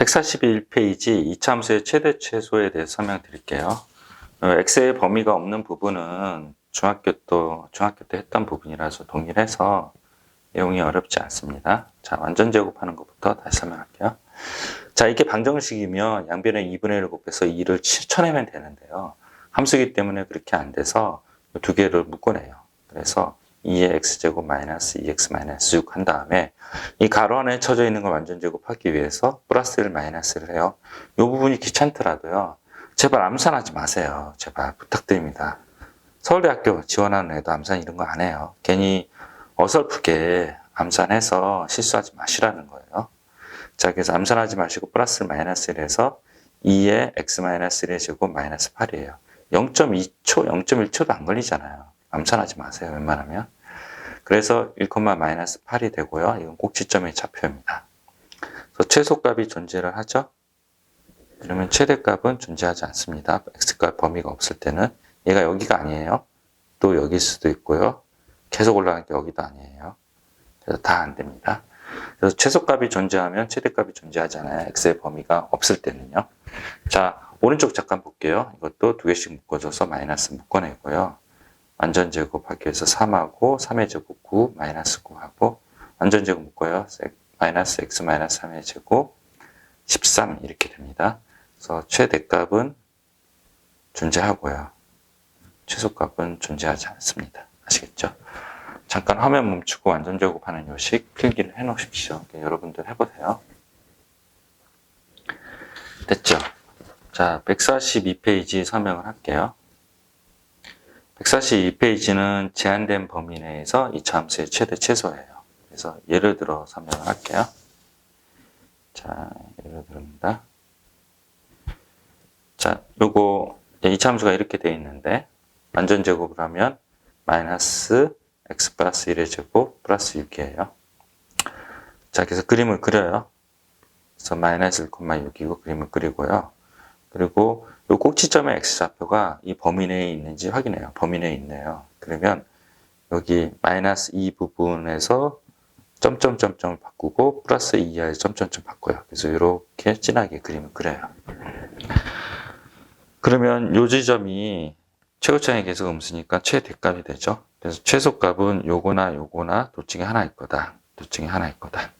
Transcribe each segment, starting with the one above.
141페이지 이차함수의 최대 최소에 대해서 설명드릴게요. x의 범위가 없는 부분은 중학교 때 했던 부분이라서 동일해서 내용이 어렵지 않습니다. 자, 완전 제곱하는 것부터 다시 설명할게요. 자, 이게 방정식이면 양변에 2분의 1을 곱해서 2를 쳐내면 되는데요. 함수이기 때문에 그렇게 안 돼서 두 개를 묶어내요. 그래서 2의 x제곱 마이너스 2x 마이너스 6 한 다음에 이 가로 안에 쳐져 있는 걸 완전 제곱하기 위해서 플러스를 마이너스를 해요. 이 부분이 귀찮더라도요. 제발 암산하지 마세요. 제발 부탁드립니다. 서울대학교 지원하는 애도 암산 이런 거 안 해요. 괜히 어설프게 암산해서 실수하지 마시라는 거예요. 자, 그래서 암산하지 마시고 플러스를 마이너스를 해서 2의 x 마이너스 1의 제곱 마이너스 8이에요. 0.2초, 0.1초도 안 걸리잖아요. 암산하지 마세요. 웬만하면. 그래서 1, 마이너스 8이 되고요. 이건 꼭지점의 좌표입니다. 그래서 최소값이 존재를 하죠. 그러면 최대값은 존재하지 않습니다. x값 범위가 없을 때는. 얘가 여기가 아니에요. 또 여기일 수도 있고요. 계속 올라가는 게 여기도 아니에요. 그래서 다 안 됩니다. 그래서 최소값이 존재하면 최대값이 존재하잖아요. x의 범위가 없을 때는요. 자, 오른쪽 잠깐 볼게요. 이것도 두 개씩 묶어줘서 마이너스 묶어내고요. 완전 제곱하기 위해서 3하고 3의 제곱 9 마이너스 9하고 완전 제곱 묶어요. 마이너스 x 마이너스 3의 제곱 13 이렇게 됩니다. 그래서 최대값은 존재하고요. 최소값은 존재하지 않습니다. 아시겠죠? 잠깐 화면 멈추고 완전 제곱하는 요식 필기를 해 놓으십시오. 여러분들 해보세요. 됐죠? 자, 142페이지 설명을 할게요. 142페이지는 제한된 범위 내에서 이차함수의 최대 최소예요. 그래서 예를 들어 설명을 할게요. 자, 예를 들입니다. 자, 요거 이차함수가 이렇게 되어 있는데 완전 제곱을 하면 마이너스 x 플러스 1의 제곱 플러스 6이에요. 자, 그래서 그림을 그려요. 그래서 마이너스 1,6이고 그림을 그리고요. 그리고 이 꼭지점의 x좌표가 이 범위 내에 있는지 확인해요. 범위 내에 있네요. 그러면 여기 마이너스 2 부분에서 점점점점을 바꾸고 플러스 2 이하에 점점점 바꿔요. 그래서 이렇게 진하게 그림을 그려요. 그러면 요 지점이 최고점의 계속 음수니까 최대값이 되죠. 그래서 최소값은 요거나 요거나 둘 중에 하나일 거다. 둘 중에 하나일 거다.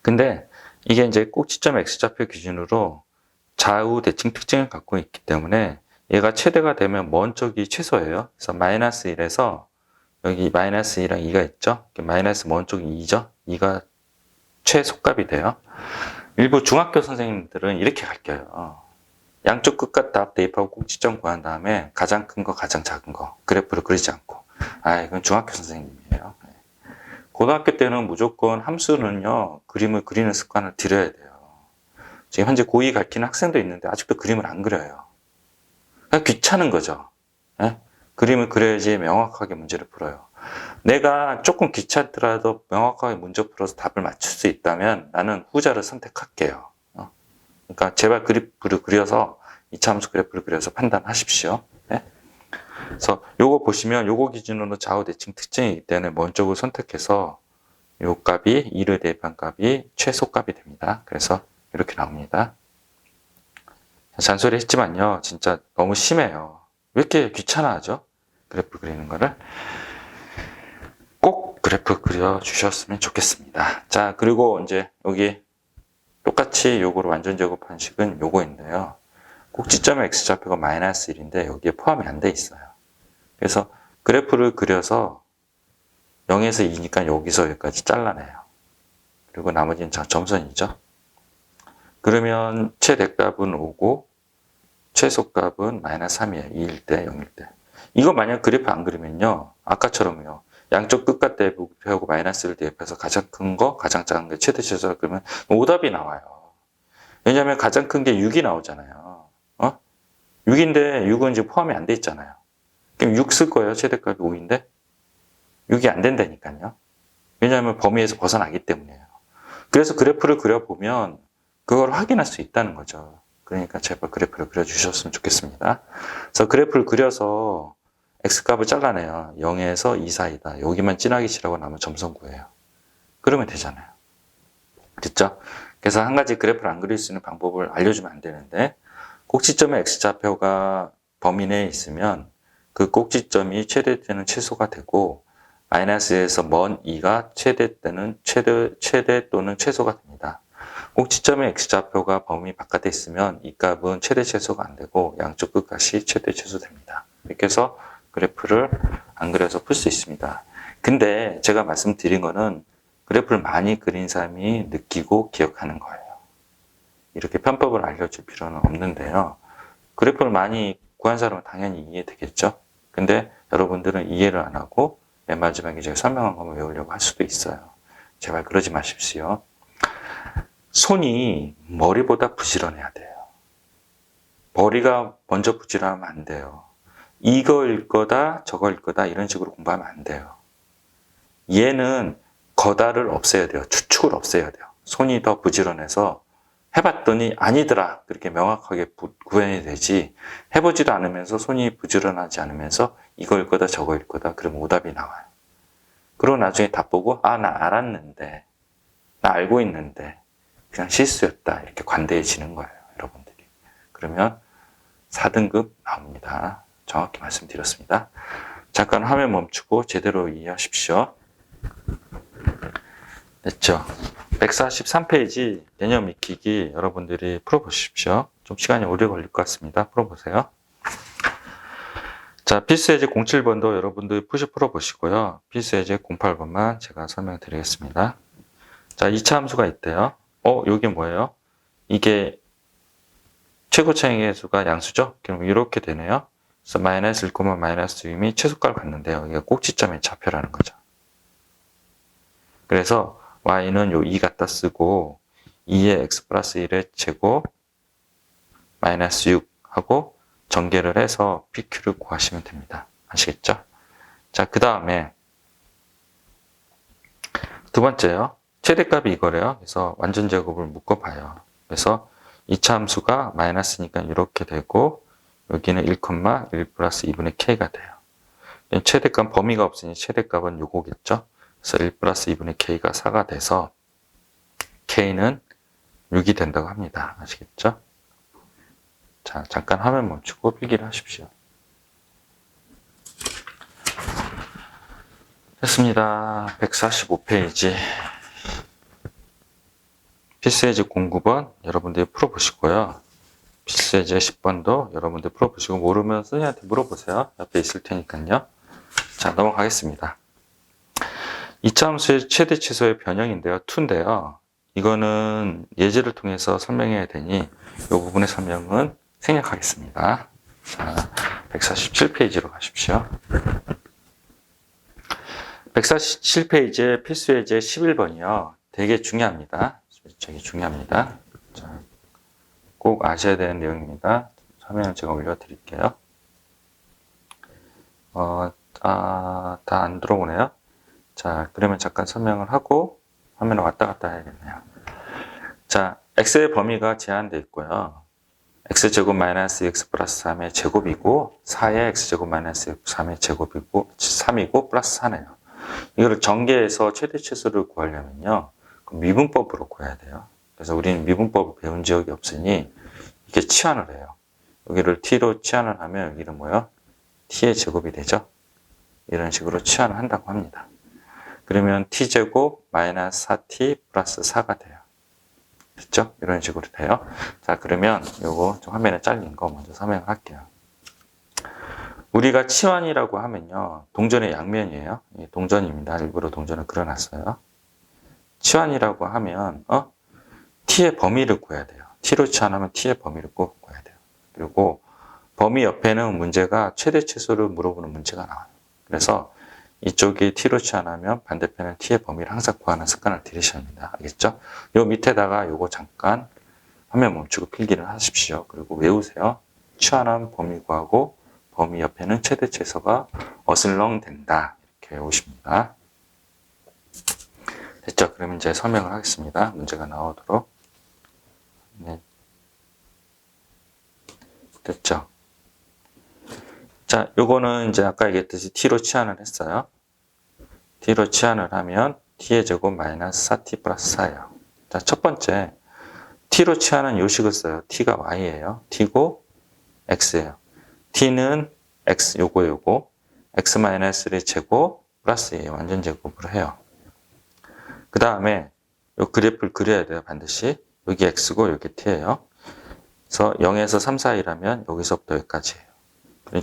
근데 이게 이제 꼭지점 x좌표 기준으로 좌우 대칭 특징을 갖고 있기 때문에 얘가 최대가 되면 먼 쪽이 최소예요. 그래서 마이너스 1에서 여기 마이너스 2랑 2가 있죠. 마이너스 먼 쪽이 2죠. 2가 최소값이 돼요. 일부 중학교 선생님들은 이렇게 가르쳐요. 양쪽 끝과 다 대입하고 꼭지점 구한 다음에 가장 큰 거, 가장 작은 거 그래프를 그리지 않고. 이건 중학교 선생님이에요. 고등학교 때는 무조건 함수는요. 그림을 그리는 습관을 들여야 돼요. 지금 현재 고2 가르치는 학생도 있는데 아직도 그림을 안 그려요. 그냥 귀찮은 거죠. 네? 그림을 그려야지 명확하게 문제를 풀어요. 내가 조금 귀찮더라도 명확하게 문제 풀어서 답을 맞출 수 있다면 나는 후자를 선택할게요. 그러니까 제발 그래프를 그려서 이차함수 그래프를 그려서 판단하십시오. 네? 그래서 요거 보시면 요거 기준으로 좌우 대칭 특징이기 때문에 먼 쪽을 선택해서 요 값이 2를 대입한 값이 최소값이 됩니다. 그래서 이렇게 나옵니다. 잔소리 했지만요. 진짜 너무 심해요. 왜 이렇게 귀찮아하죠? 그래프 그리는 거를. 꼭 그래프 그려주셨으면 좋겠습니다. 자, 그리고 이제 여기 똑같이 요거를 완전 제곱한 식은 요거인데요. 꼭지점의 x좌표가 마이너스 1인데 여기에 포함이 안 돼 있어요. 그래서 그래프를 그려서 0에서 2니까 여기서 여기까지 잘라내요. 그리고 나머지는 점선이죠. 그러면 최대값은 5고 최소값은 마이너스 3이에요. 2일 때, 0일 때. 이거 만약 그래프 안 그리면요. 아까처럼요. 양쪽 끝과 대입하고 마이너스를 대입해서 가장 큰 거, 가장 작은 게 최대 최소라 그러면 오답이 나와요. 왜냐하면 가장 큰 게 6이 나오잖아요. 6인데 6은 이제 포함이 안 돼 있잖아요. 그럼 6 쓸 거예요. 최대값이 5인데 6이 안 된다니까요. 왜냐하면 범위에서 벗어나기 때문이에요. 그래서 그래프를 그려보면 그걸 확인할 수 있다는 거죠. 그러니까 제발 그래프를 그려주셨으면 좋겠습니다. 그래서 그래프를 그려서 x값을 잘라내요. 0에서 2 사이다. 여기만 진하게 칠하고 나면 점선 구해요. 그러면 되잖아요. 됐죠? 그래서 한 가지 그래프를 안 그릴 수 있는 방법을 알려주면 안 되는데, 꼭지점의 x좌표가 범위 내에 있으면 그 꼭지점이 최대 때는 최소가 되고, 마이너스에서 먼 2가 최대 때는 최대 또는 최소가 됩니다. 꼭지점의 x좌표가 범위 바깥에 있으면 이 값은 최대 최소가 안 되고 양쪽 끝값이 최대 최소 됩니다. 이렇게 해서 그래프를 안 그려서 풀 수 있습니다. 근데 제가 말씀드린 거는 그래프를 많이 그린 사람이 느끼고 기억하는 거예요. 이렇게 편법을 알려줄 필요는 없는데요. 그래프를 많이 구한 사람은 당연히 이해되겠죠. 근데 여러분들은 이해를 안 하고 맨 마지막에 제가 설명한 것만 외우려고 할 수도 있어요. 제발 그러지 마십시오. 손이 머리보다 부지런해야 돼요. 머리가 먼저 부지런하면 안 돼요. 이거일 거다 저거일 거다 이런 식으로 공부하면 안 돼요. 얘는 거다를 없애야 돼요. 추측을 없애야 돼요. 손이 더 부지런해서 해봤더니 아니더라 그렇게 명확하게 구현이 되지, 해보지도 않으면서 손이 부지런하지 않으면서 이거일 거다 저거일 거다 그러면 오답이 나와요. 그리고 나중에 답 보고 아, 나 알았는데, 나 알고 있는데 그냥 실수였다 이렇게 관대해지는 거예요, 여러분들이. 그러면 4등급 나옵니다. 정확히 말씀드렸습니다. 잠깐 화면 멈추고 제대로 이해하십시오. 됐죠? 143페이지 개념 익히기 여러분들이 풀어보십시오. 좀 시간이 오래 걸릴 것 같습니다. 풀어보세요. 자, 필수예제 07번도 여러분들 풀어보시고요. 필수예제 08번만 제가 설명드리겠습니다. 자, 2차 함수가 있대요. 여기 뭐예요? 이게 최고 차이의 수가 양수죠? 그럼 이렇게 되네요. 그래서 마이너스 1, 마이너스 2이 최소값을 갖는데요. 이게 꼭지점의 좌표라는 거죠. 그래서 y는 요 2 갖다 쓰고 2의 x 플러스 1의 제곱 마이너스 6 하고 전개를 해서 PQ를 구하시면 됩니다. 아시겠죠? 자, 그 다음에 두 번째요. 최대값이 이거래요. 그래서 완전 제곱을 묶어봐요. 그래서 2차 함수가 마이너스니까 이렇게 되고 여기는 1, 1 플러스 2분의 k가 돼요. 최대값 범위가 없으니 최대값은 요거겠죠. 그래서 1 플러스 2분의 k가 4가 돼서 k는 6이 된다고 합니다. 아시겠죠? 자, 잠깐 화면 멈추고 필기를 하십시오. 됐습니다. 145페이지. 필수예제 09번 여러분들이 풀어보시고요. 필수예제 10번도 여러분들 풀어보시고 모르면 선생님한테 물어보세요. 옆에 있을 테니까요. 자, 넘어가겠습니다. 2차 함수의 최대 최소의 변형인데요. 2인데요. 이거는 예제를 통해서 설명해야 되니 이 부분의 설명은 생략하겠습니다. 자, 147페이지로 가십시오. 147페이지의 필수예제 11번이요. 되게 중요합니다. 되게 중요합니다. 자, 꼭 아셔야 되는 내용입니다. 화면을 제가 올려드릴게요. 다 안 들어오네요. 자, 그러면 잠깐 설명을 하고 화면을 왔다 갔다 해야겠네요. 자, x의 범위가 제한되어 있고요. x제곱 마이너스 x 플러스 3의 제곱이고 4의 x제곱 마이너스 3의 제곱이고 3이고 플러스 4네요. 이거를 전개해서 최대 최소를 구하려면요. 미분법으로 구해야 돼요. 그래서 우리는 미분법을 배운 적이 없으니 이게 치환을 해요. 여기를 t로 치환을 하면 여기는 뭐요? t의 제곱이 되죠. 이런 식으로 치환을 한다고 합니다. 그러면 t제곱 마이너스 4t 플러스 4가 돼요. 됐죠? 이런 식으로 돼요. 자, 그러면 요거 좀 화면에 잘린 거 먼저 설명을 할게요. 우리가 치환이라고 하면요. 동전의 양면이에요. 동전입니다. 일부러 동전을 그려놨어요. 치환이라고 하면 t의 범위를 구해야 돼요. t로 치환하면 t의 범위를 꼭 구해야 돼요. 그리고 범위 옆에는 문제가 최대 최소를 물어보는 문제가 나와요. 그래서 이쪽이 t로 치환하면 반대편은 t의 범위를 항상 구하는 습관을 들이셔야 합니다. 알겠죠? 요 밑에다가 요거 잠깐 화면 멈추고 필기를 하십시오. 그리고 외우세요. 치환한 범위 구하고 범위 옆에는 최대 최소가 어슬렁 된다. 이렇게 외우십니다. 됐죠? 그럼 이제 설명을 하겠습니다. 문제가 나오도록. 네. 됐죠? 자, 요거는 이제 아까 얘기했듯이 t로 치환을 했어요. t로 치환을 하면 t의 제곱 마이너스 4t 플러스 4예요. 자, 첫 번째 t로 취하는 요식을 써요. t가 y예요. t고 x예요. t는 x 요거 x-의 제곱 플러스 a 완전 제곱으로 해요. 그 다음에 요 그래프를 그려야 돼요. 반드시. 여기 x고 여기 t예요. 그래서 0에서 3 사이라면 여기서부터 여기까지예요.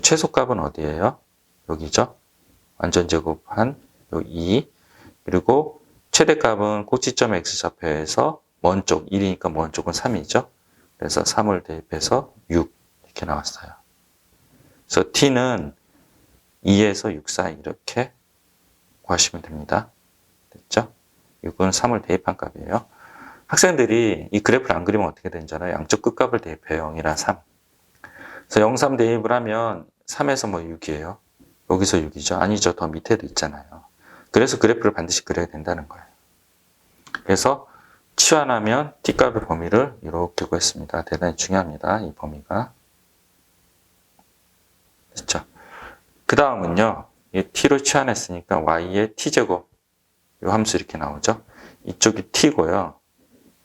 최소값은 어디예요? 여기죠. 완전 제곱한 요 2. 그리고 최대값은 꼭지점 x좌표에서 먼 쪽 1이니까 먼 쪽은 3이죠. 그래서 3을 대입해서 6 이렇게 나왔어요. 그래서 t는 2에서 6 사이 이렇게 구하시면 됩니다. 됐죠? 6은 3을 대입한 값이에요. 학생들이 이 그래프를 안 그리면 어떻게 되는지알아요? 양쪽 끝값을 대입해요. 0이랑 3. 그래서 0, 3 대입을 하면 3에서 뭐 6이에요. 여기서 6이죠. 아니죠. 더 밑에도 있잖아요. 그래서 그래프를 반드시 그려야 된다는 거예요. 그래서 치환하면 t값의 범위를 이렇게 구했습니다. 대단히 중요합니다. 이 범위가. 됐죠? 그 다음은요. 이 t로 치환했으니까 y의 t제곱 이 함수 이렇게 나오죠. 이쪽이 t고요.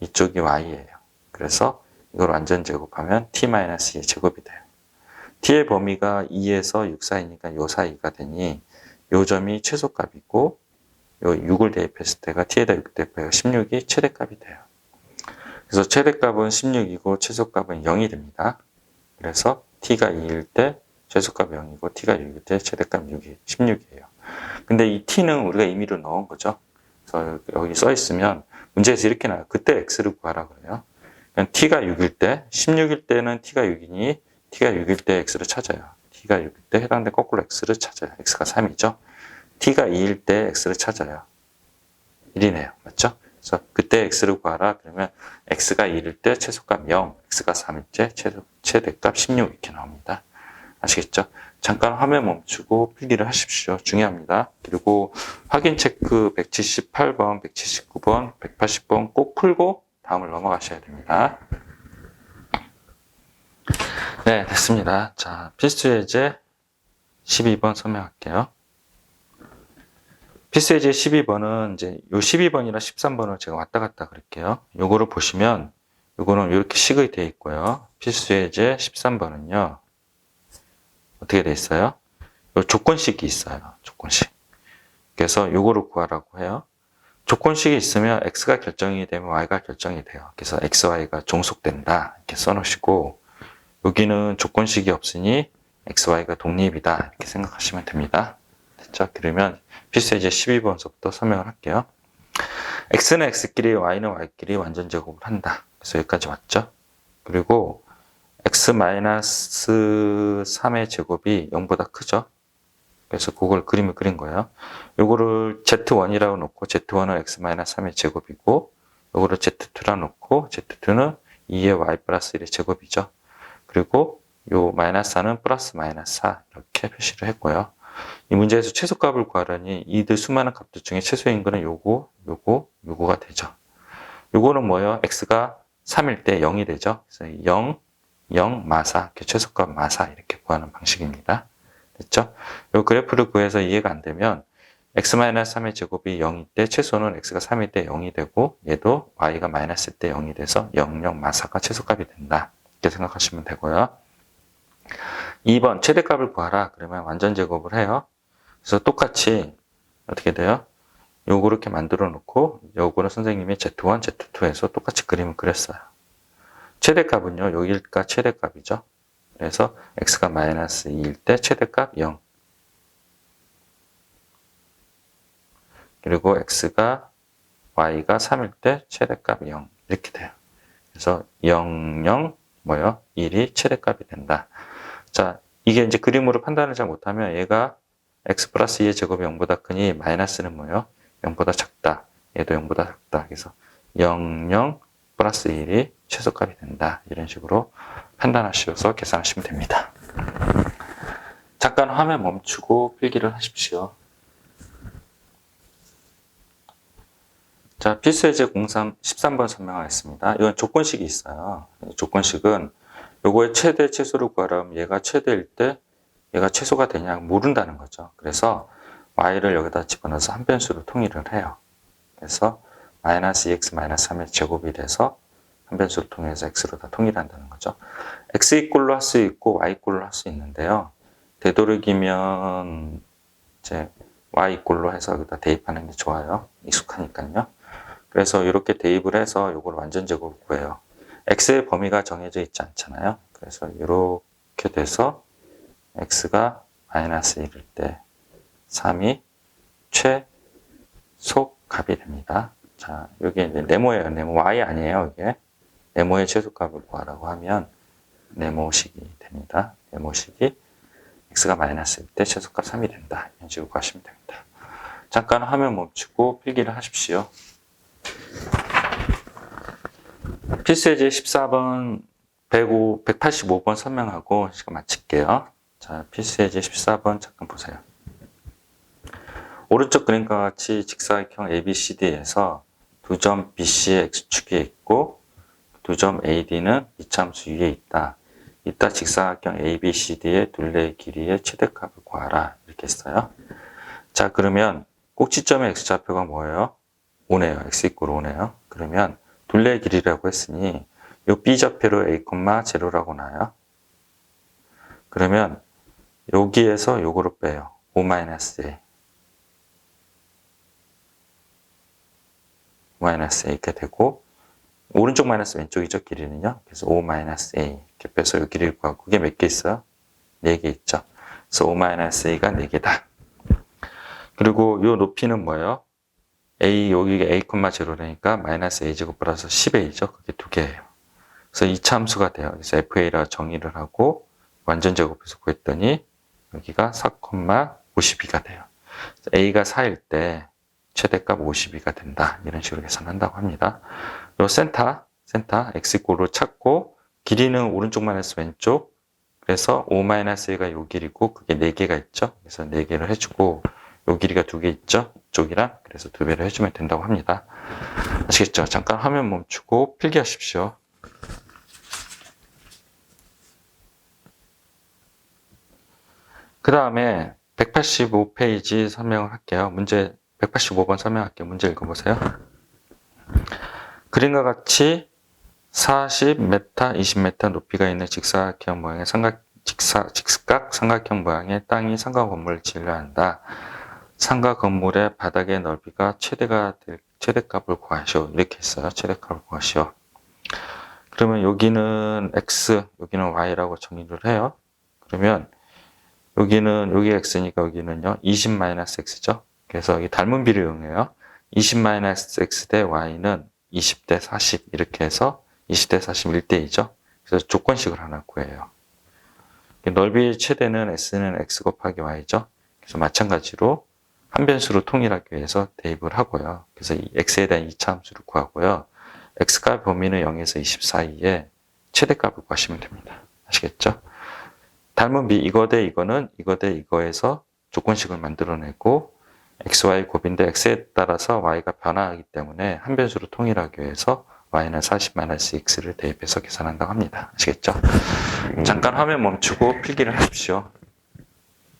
이쪽이 y예요. 그래서 이걸 완전 제곱하면 t-2의 제곱이 돼요. t의 범위가 2에서 6 사이니까 요 사이가 되니 요 점이 최소값이고 요 6을 대입했을 때가 t에다 6 대입해서 16이 최대값이 돼요. 그래서 최대값은 16이고 최소값은 0이 됩니다. 그래서 t가 2일 때 최소값이 0이고 t가 6일 때 최대값 16이에요. 근데 이 t는 우리가 임의로 넣은 거죠. 그래서 여기 써 있으면 문제에서 이렇게 나와요. 그때 x를 구하라 그래요. 그냥 t가 6일 때, 16일 때는 t가 6이니 t가 6일 때 x를 찾아요. t가 6일 때 해당된 거꾸로 x를 찾아요. x가 3이죠. t가 2일 때 x를 찾아요. 1이네요. 맞죠? 그래서 그때 x를 구하라 그러면 x가 2일 때 최소값 0, x가 3일 때 최대값 16 이렇게 나옵니다. 아시겠죠? 잠깐 화면 멈추고 필기를 하십시오. 중요합니다. 그리고 확인 체크 178번, 179번, 180번 꼭 풀고 다음을 넘어가셔야 됩니다. 네, 됐습니다. 자, 필수 예제 12번 설명할게요. 필수 예제 12번은 이제 요 12번이랑 13번을 제가 왔다 갔다 그럴게요. 요거를 보시면 요거는 이렇게 식의 되어 있고요. 필수 예제 13번은요. 어떻게 돼 있어요? 요 조건식이 있어요. 조건식. 그래서 요거를 구하라고 해요. 조건식이 있으면 x가 결정이 되면 y가 결정이 돼요. 그래서 x, y가 종속된다. 이렇게 써놓으시고 여기는 조건식이 없으니 x, y가 독립이다. 이렇게 생각하시면 됩니다. 됐죠? 그러면 필수 예제 12번서부터 설명을 할게요. x는 x끼리, y는 y끼리 완전 제곱을 한다. 그래서 여기까지 왔죠? 그리고 x-3의 제곱이 0보다 크죠? 그래서 그걸 그림을 그린 거예요. 요거를 z1이라고 놓고 z1은 x-3의 제곱이고 요거를 z2라고 놓고 z2는 2의 y 플러스 1의 제곱이죠. 그리고 요 마이너스4는 플러스 마이너스 4 이렇게 표시를 했고요. 이 문제에서 최소값을 구하라니 이들 수많은 값들 중에 최소인 거는 요거가 되죠. 요거는 뭐예요? x가 3일 때 0이 되죠. 그래서 0, 마사, 최소값 마사 이렇게 구하는 방식입니다. 됐죠? 이 그래프를 구해서 이해가 안 되면 x-3의 제곱이 0일 때 최소는 x가 3일 때 0이 되고 얘도 y가 마이너스일 때 0이 돼서 0, 마사가 최소값이 된다. 이렇게 생각하시면 되고요. 2번 최대값을 구하라. 그러면 완전 제곱을 해요. 그래서 똑같이 어떻게 돼요? 요거 이렇게 만들어 놓고 요거는 선생님이 Z1, Z2에서 똑같이 그림을 그렸어요. 최대값은요. 여기가 최대값이죠. 그래서 x가 마이너스 2일 때 최대값 0. 그리고 y가 3일 때 최대값 0. 이렇게 돼요. 그래서 0, 1이 최대값이 된다. 자, 이게 이제 그림으로 판단을 잘 못하면 얘가 x 플러스 2의 제곱이 0보다 크니 마이너스는 뭐예요? 0보다 작다. 얘도 0보다 작다. 그래서 0, 플러스 1이 최소값이 된다. 이런 식으로 판단하셔서 계산하시면 됩니다. 잠깐 화면 멈추고 필기를 하십시오. 자, 필수예제 13번 설명하겠습니다. 이건 조건식이 있어요. 조건식은 요거의 최대 최소를 구하려면 얘가 최대일 때 얘가 최소가 되냐 모른다는 거죠. 그래서 y를 여기다 집어넣어서 한 변수로 통일을 해요. 그래서 마이너스 2x 마이너스 3의 제곱이 돼서 한 변수로 통해서 x로 다 통일한다는 거죠. x 이꼴로 할 수 있고 y 이꼴로 할 수 있는데요. 되도록이면 이제 y 이꼴로 해서 여기다 대입하는 게 좋아요. 익숙하니까요. 그래서 이렇게 대입을 해서 이걸 완전 제곱을 구해요. x의 범위가 정해져 있지 않잖아요. 그래서 이렇게 돼서 x가 마이너스 1일 때 3이 최소값이 됩니다. 자, 여기 네모예요. 네모 y 아니에요. 이게 네모의 최소값을 구하라고 하면 네모식이 됩니다. 네모식이 x가 마이너스일 때 최소값 3이 된다. 이런 식으로 구하시면 됩니다. 잠깐 화면 멈추고 필기를 하십시오. 필수예제 14번, 185번 설명하고 시간 마칠게요. 자, 필수예제 14번 잠깐 보세요. 오른쪽 그림과 같이 직사각형 ABCD에서 두 점 BC의 X축에 있고 두 점 AD는 이참수 위에 있다. 이따 직사각형 ABCD의 둘레의 길이의 최대값을 구하라. 이렇게 했어요. 자, 그러면 꼭지점의 X좌표가 뭐예요? 5네요. X 이꼴 5네요. 그러면 둘레의 길이라고 했으니 이 B좌표로 A, 0라고 나와요. 그러면 여기에서 요거를 빼요. 5-A. 마이너스 A 이렇게 되고 오른쪽 마이너스 왼쪽이죠. 길이는요. 그래서 5-A 이렇게 빼서 이 길이를 구하고 그게 몇 개 있어요? 4개 있죠. 그래서 5-A가 4개다. 그리고 이 높이는 뭐예요? A, 여기 A,0라니까 마이너스 A제곱 플러스 10A죠. 그게 2개예요. 그래서 이 참수가 돼요. 그래서 FA라 정의를 하고 완전 제곱해서 구했더니 여기가 4,52가 돼요. A가 4일 때 최대값 52가 된다. 이런 식으로 계산한다고 합니다. 요 센터 X꼴로 찾고 길이는 오른쪽 마이너스 왼쪽. 그래서 5-A가 요 길이고 그게 4개가 있죠. 그래서 4개를 해주고 요 길이가 2개 있죠. 이쪽이랑. 그래서 2배를 해주면 된다고 합니다. 아시겠죠? 잠깐 화면 멈추고 필기하십시오. 그 다음에 185페이지 설명을 할게요. 문제 185번 설명할게요. 문제 읽어보세요. 그림과 같이 40m, 20m 높이가 있는 직사각형 모양의 직각 삼각형 모양의 땅이 상가 건물을 지으려 한다. 상가 건물의 바닥의 넓이가 최대값을 구하시오. 이렇게 했어요. 최대값을 구하시오. 그러면 여기는 x, 여기는 y라고 정의를 해요. 그러면 여기 x니까 여기는요 20-x죠. 그래서 여기 닮은 비를 이용해요. 20-x 대 y는 20대 40 이렇게 해서 20대 40 1대2죠. 그래서 조건식을 하나 구해요. 넓이의 최대는 s는 x 곱하기 y죠. 그래서 마찬가지로 한 변수로 통일하기 위해서 대입을 하고요. 그래서 이 x에 대한 이차함수를 구하고요. x값 범위는 0에서 20 사이에 최대값을 구하시면 됩니다. 아시겠죠? 닮은 비 이거 대 이거는 이거 대 이거에서 조건식을 만들어내고 xy 곱인데 x에 따라서 y가 변화하기 때문에 한 변수로 통일하기 위해서 y는 40-x를 대입해서 계산한다고 합니다. 아시겠죠? 잠깐 화면 멈추고 필기를 하십시오.